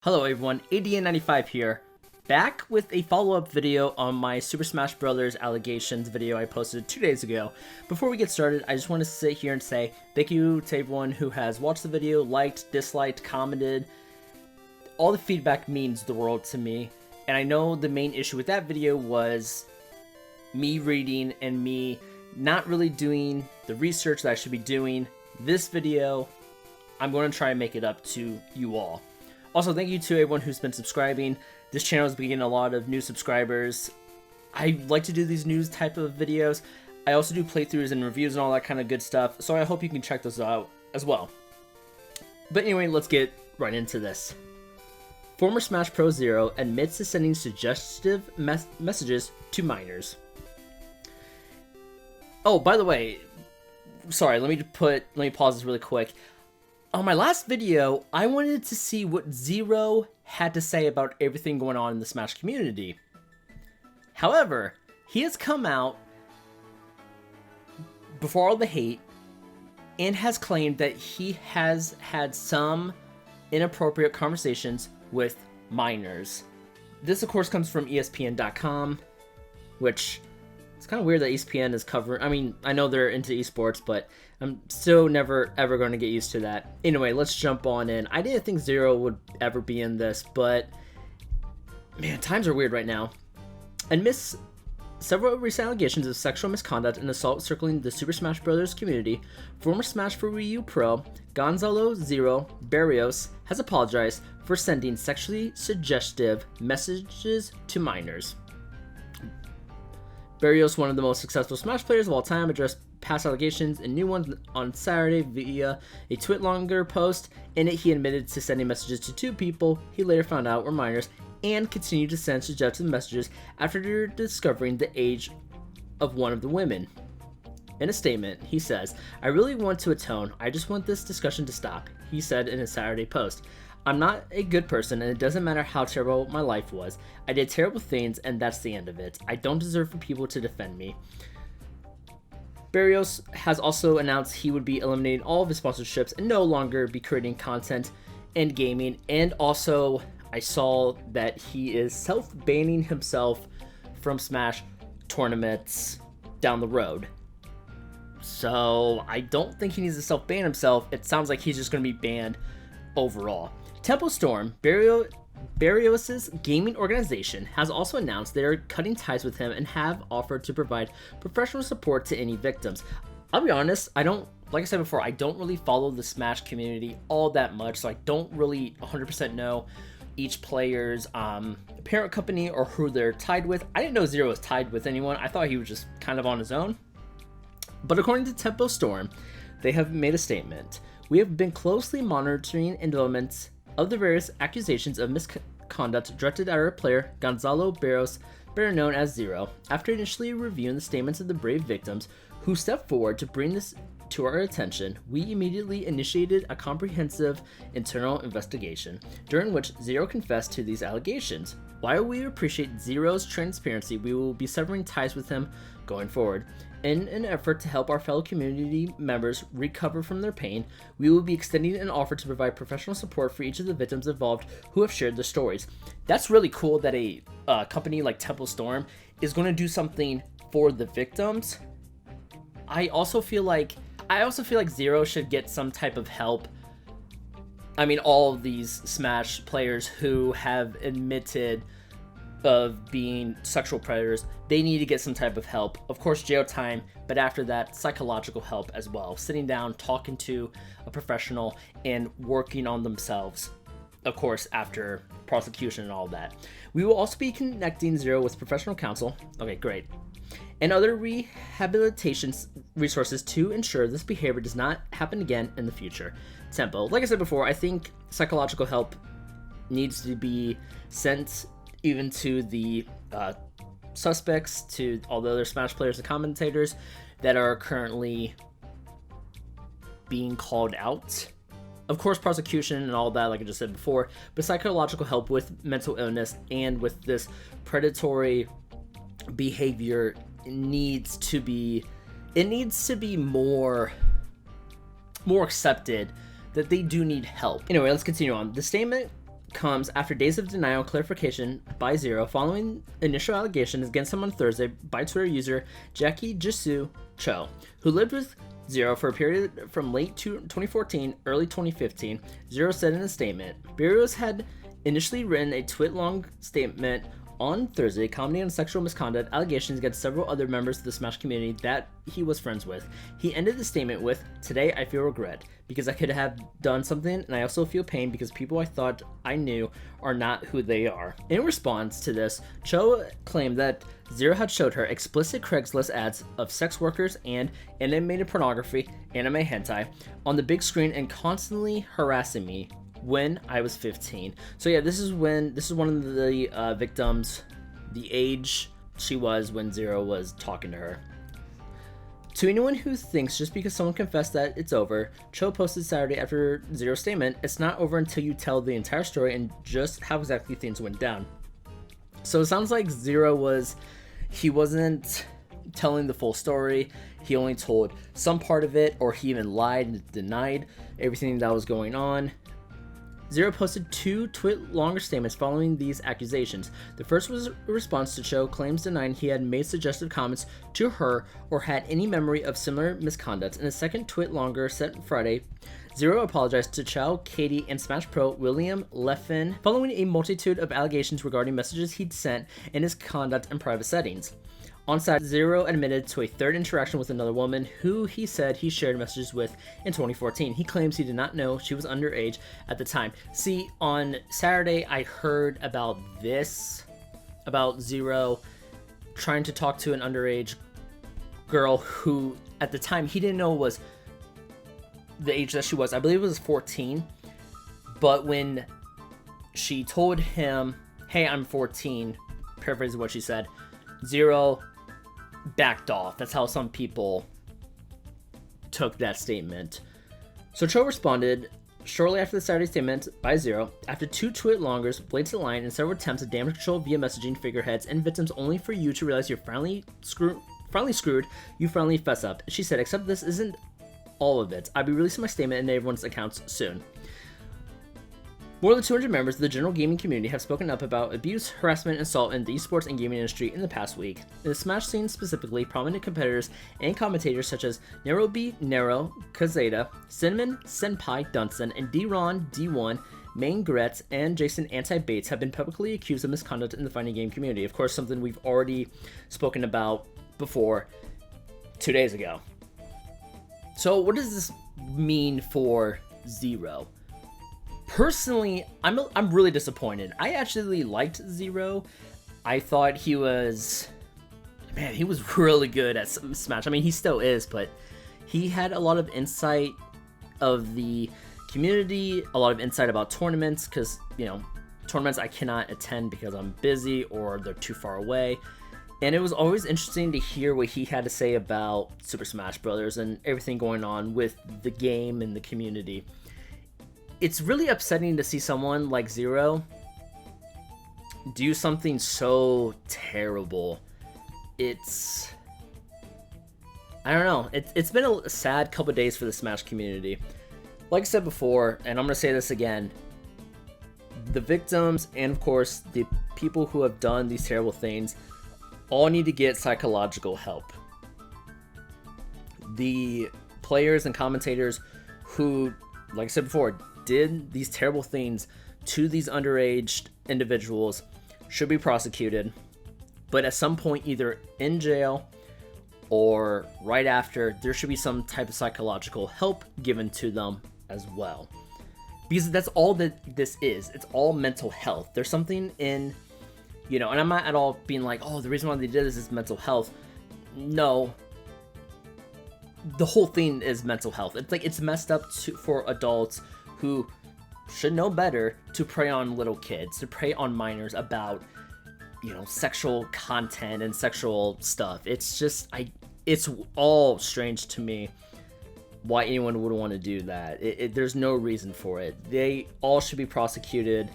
Hello everyone, ADN95 here, back with a follow-up video on my Super Smash Bros. Allegations video I posted 2 days ago. Before we get started, I just want to sit here and say thank you to everyone who has watched the video, liked, disliked, commented. All the feedback means the world to me, and I know the main issue with that video was me reading and me not really doing the research that I should be doing. This video, I'm going to try and make it up to you all. Also, thank you to everyone who's been subscribing. This channel is getting a lot of new subscribers. I like to do these news type of videos. I also do playthroughs and reviews and all that kind of good stuff, so I hope you can check those out as well. But anyway, let's get right into this. Former Smash Bros. Zero admits to sending suggestive messages to minors. Oh, by the way, sorry, let me pause this really quick. On my last video, I wanted to see what Zero had to say about everything going on in the Smash community. However, he has come out before all the hate and has claimed that he has had some inappropriate conversations with minors. This, of course, comes from ESPN.com, which it's kind of weird that ESPN is covering. I mean, I know they're into esports, but I'm still never ever going to get used to that. Anyway, let's jump on in. I didn't think Zero would ever be in this, but man, times are weird right now. Amidst several recent allegations of sexual misconduct and assault circling the Super Smash Bros. Community, former Smash for Wii U pro Gonzalo Zero Barrios has apologized for sending sexually suggestive messages to minors. Barrios, one of the most successful Smash players of all time, addressed past allegations and new ones on Saturday via a TwitLonger post. In it, he admitted to sending messages to two people he later found out were minors and continued to send suggestive messages after discovering the age of one of the women. In a statement, he says, "I really want to atone. I just want this discussion to stop," he said in a Saturday post. "I'm not a good person, and it doesn't matter how terrible my life was. I did terrible things, and that's the end of it. I don't deserve for people to defend me." Barrios has also announced he would be eliminating all of his sponsorships and no longer be creating content in gaming. And also, I saw that he is self-banning himself from Smash tournaments down the road. So, I don't think he needs to self-ban himself. It sounds like he's just going to be banned overall. Tempo Storm, Barrios' gaming organization, has also announced they are cutting ties with him and have offered to provide professional support to any victims. I'll be honest, like I said before, I don't really follow the Smash community all that much, so I don't really 100% know each player's parent company or who they're tied with. I didn't know Zero was tied with anyone. I thought he was just kind of on his own. But according to Tempo Storm, they have made a statement. "We have been closely monitoring developments of the various accusations of misconduct directed at our player Gonzalo Barrios, better known as Zero. After initially reviewing the statements of the brave victims who stepped forward to bring this to our attention, we immediately initiated a comprehensive internal investigation, during which Zero confessed to these allegations. While we appreciate Zero's transparency, we will be severing ties with him going forward. In an effort to help our fellow community members recover from their pain, we will be extending an offer to provide professional support for each of the victims involved who have shared their stories." That's really cool that a company like Tempo Storm is going to do something for the victims. I also feel like Zero should get some type of help. I mean, all of these Smash players who have admitted of being sexual predators, they need to get some type of help. Of course, jail time, but after that, psychological help as well. Sitting down, talking to a professional, and working on themselves, of course, after prosecution and all that. We will also be connecting Zero with professional counsel. Okay, great. And other rehabilitation resources to ensure this behavior does not happen again in the future. Tempo. Like I said before, I think psychological help needs to be sent even to the suspects, to all the other Smash players and commentators that are currently being called out. Of course, prosecution and all that, like I just said before, but psychological help with mental illness and with this predatory behavior needs to be more accepted, that they do need help. Anyway, let's continue on. The statement comes after days of denial and clarification by Zero following initial allegations against him on Thursday by Twitter user Jackie Jisoo Cho, who lived with Zero for a period from late 2014, early 2015. Zero said in a statement, Barrios had initially written a tweet-long statement on Thursday commenting on sexual misconduct allegations against several other members of the Smash community that he was friends with. He ended the statement with, "Today I feel regret because I could have done something, and I also feel pain because people I thought I knew are not who they are." In response to this, Cho claimed that Zero had showed her explicit Craigslist ads of sex workers and animated pornography, anime hentai, on the big screen and constantly harassing me when I was 15. So yeah, this is one of the victims, the age she was when Zero was talking to her. To anyone who thinks just because someone confessed that it's over, Cho posted Saturday after Zero's statement, "It's not over until you tell the entire story and just how exactly things went down." So it sounds like Zero wasn't telling the full story. He only told some part of it, or he even lied and denied everything that was going on. Zero posted 2 longer statements following these accusations. The first was a response to Cho claims denying he had made suggestive comments to her or had any memory of similar misconduct. In the second longer sent Friday, Zero apologized to Cho, Katie, and Smash Pro William Leffen following a multitude of allegations regarding messages he'd sent and his conduct in private settings. On Saturday, Zero admitted to a third interaction with another woman who he said he shared messages with in 2014. He claims he did not know she was underage at the time. See, on Saturday, I heard about this, about Zero trying to talk to an underage girl who, at the time, he didn't know was the age that she was. I believe it was 14. But when she told him, "Hey, I'm 14," paraphrasing what she said, Zero backed off. That's how some people took that statement. So Cho responded shortly after the Saturday statement by Zero, after 2 tweet-longers, Blades of the Line, and several attempts at damage control via messaging figureheads and victims only for you to realize you're finally screwed, you finally fess up. She said, "Except this isn't all of it. I'll be releasing my statement in everyone's accounts soon." More than 200 members of the general gaming community have spoken up about abuse, harassment, and assault in the esports and gaming industry in the past week. In the Smash scene specifically, prominent competitors and commentators such as Nerobi Nero, Kazeta, Cinnamon Senpai Dunson, and D-Ron D1, Main Gretz, and Jason Anti-Bates have been publicly accused of misconduct in the fighting game community. Of course, something we've already spoken about before 2 days ago. So what does this mean for Zero? Personally, I'm really disappointed. I actually liked Zero. I thought he was really good at Smash. I mean, he still is, but he had a lot of insight of the community, a lot of insight about tournaments, because, tournaments I cannot attend because I'm busy or they're too far away. And it was always interesting to hear what he had to say about Super Smash Bros. And everything going on with the game and the community. It's really upsetting to see someone like Zero do something so terrible. I don't know. It's been a sad couple days for the Smash community. Like I said before, and I'm going to say this again, the victims and, of course, the people who have done these terrible things all need to get psychological help. The players and commentators who, like I said before, did these terrible things to these underage individuals should be prosecuted, but at some point, either in jail or right after, there should be some type of psychological help given to them as well. Because that's all that this is. It's all mental health. There's something in, and I'm not at all being like, oh, the reason why they did this is mental health. No. The whole thing is mental health. It's like, it's messed up for adults who should know better to prey on little kids, to prey on minors about, sexual content and sexual stuff. It's just, it's all strange to me why anyone would want to do that. There's no reason for it. They all should be prosecuted,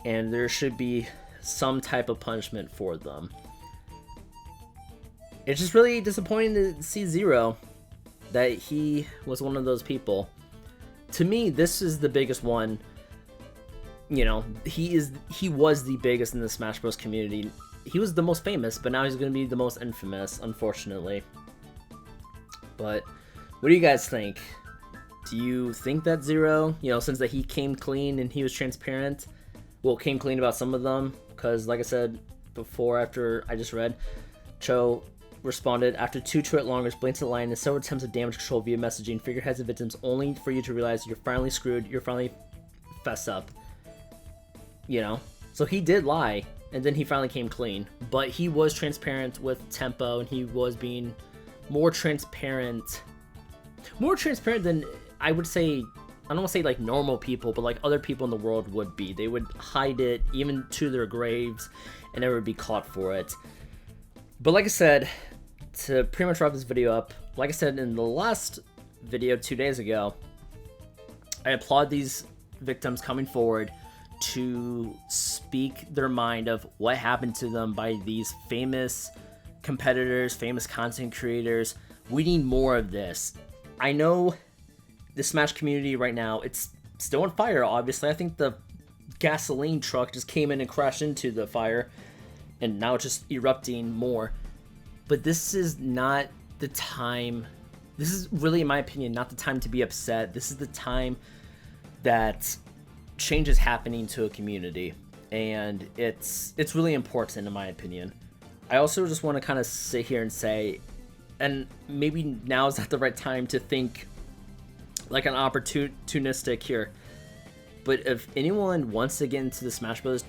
and there should be some type of punishment for them. It's just really disappointing to see Zero, that he was one of those people. To me, this is the biggest one you know, he was the biggest in the Smash Bros community. He was the most famous, but now he's going to be the most infamous, unfortunately. But what do you guys think? Do you think that Zero, you know, since that he came clean and he was transparent, well, came clean about some of them, because like I said before, after I just read, Cho responded, after 2 twit longers, blatant lying, and several attempts of damage control via messaging, figureheads and victims, only for you to realize you're finally screwed, you're finally fess up. You know? So he did lie, and then he finally came clean. But he was transparent with Tempo, and he was being more transparent than, I would say, I don't want to say like normal people, but like other people in the world would be. They would hide it even to their graves and never be caught for it. But like I said, to pretty much wrap this video up, like I said in the last video 2 days ago, I applaud these victims coming forward to speak their mind of what happened to them by these famous competitors, famous content creators. We need more of this. I know the Smash community right now, it's still on fire, obviously. I think the gasoline truck just came in and crashed into the fire, and now it's just erupting more. But this is not the time, this is really, in my opinion, not the time to be upset. This is the time that change is happening to a community, and it's really important in my opinion. I also just want to kind of sit here and say, and maybe now is not the right time to think like an opportunistic here, but if anyone wants to get into the Smash Bros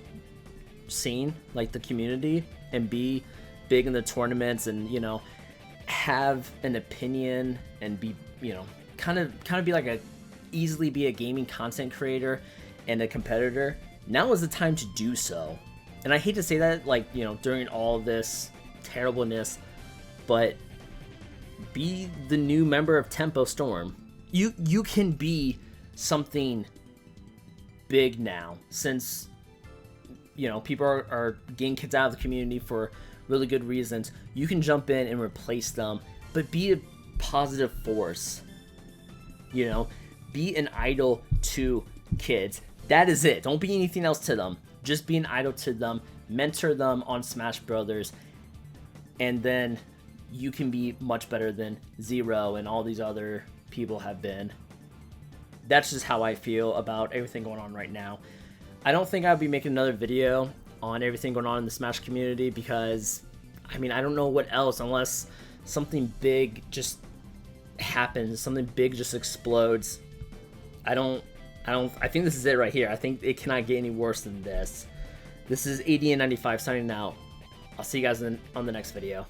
scene, like the community, and be big in the tournaments, and you know, have an opinion and be, you know, kind of be like easily be a gaming content creator and a competitor, now is the time to do so. And I hate to say that, like, you know, during all this terribleness, but be the new member of Tempo Storm. You can be something big now, since, you know, people are getting kids out of the community for really good reasons. You can jump in and replace them, but be a positive force. You know, be an idol to kids. That is it. Don't be anything else to them. Just be an idol to them. Mentor them on Smash Brothers, and then you can be much better than Zero and all these other people have been. That's just how I feel about everything going on right now. I don't think I'll be making another video on everything going on in the Smash community, because I mean, I don't know what else, unless something big just happens, something big just explodes. I think this is it right here. I think it cannot get any worse than this. This is ADN95 signing out. I'll see you guys on the next video.